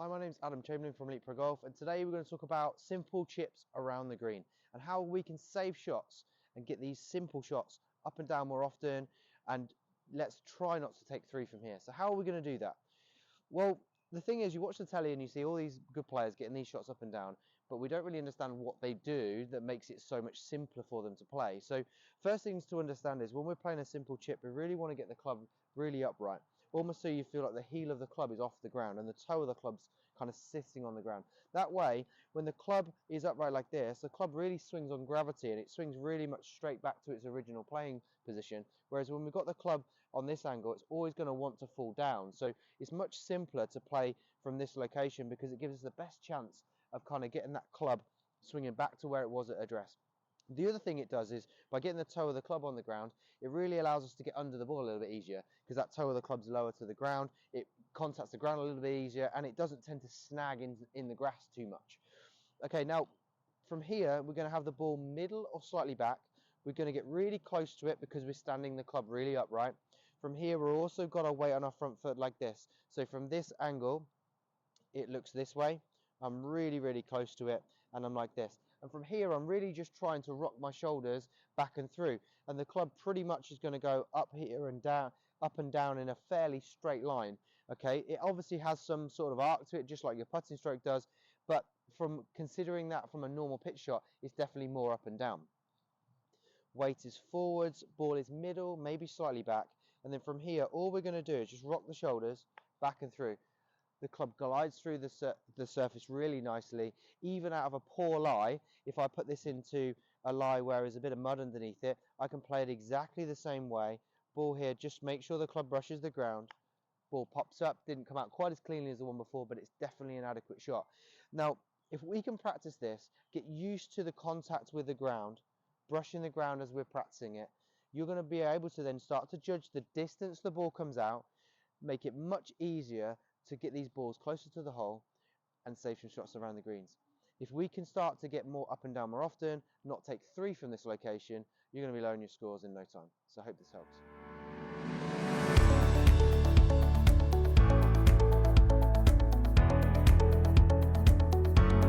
Hi, my name's Adam Chamberlain from Elite Pro Golf, and today we're going to talk about simple chips around the green and how we can save shots and get these simple shots up and down more often. And let's try not to take three from here. So how are we going to do that? Well, the thing is, you watch the telly and you see all these good players getting these shots up and down, but we don't really understand what they do that makes it so much simpler for them to play. So first things to understand is when we're playing a simple chip, we really want to get the club really upright, almost so you feel like the heel of the club is off the ground and the toe of the club's kind of sitting on the ground. That way, when the club is upright like this, the club really swings on gravity and it swings really much straight back to its original playing position. Whereas when we've got the club on this angle, it's always going to want to fall down. So it's much simpler to play from this location because it gives us the best chance of kind of getting that club swinging back to where it was at address. The other thing it does is, by getting the toe of the club on the ground, it really allows us to get under the ball a little bit easier because that toe of the club's lower to the ground, it contacts the ground a little bit easier, and it doesn't tend to snag in the grass too much. Okay, now from here, we're going to have the ball middle or slightly back. We're going to get really close to it because we're standing the club really upright. From here, we're also got our weight on our front foot like this. So from this angle, it looks this way. I'm really, really close to it, and I'm like this. And from here, I'm really just trying to rock my shoulders back and through. And the club pretty much is going to go up here and down, up and down in a fairly straight line. Okay, it obviously has some sort of arc to it, just like your putting stroke does. But from considering that from a normal pitch shot, it's definitely more up and down. Weight is forwards, ball is middle, maybe slightly back. And then from here, all we're going to do is just rock the shoulders back and through. The club glides through the surface really nicely, even out of a poor lie. If I put this into a lie where there's a bit of mud underneath it, I can play it exactly the same way. Ball here, just make sure the club brushes the ground. Ball pops up, didn't come out quite as cleanly as the one before, but it's definitely an adequate shot. Now, if we can practice this, get used to the contact with the ground, brushing the ground as we're practicing it, you're going to be able to then start to judge the distance the ball comes out, make it much easier to get these balls closer to the hole and save some shots around the greens. If we can start to get more up and down more often, not take three from this location, you're going to be lowering your scores in no time. So I hope this helps.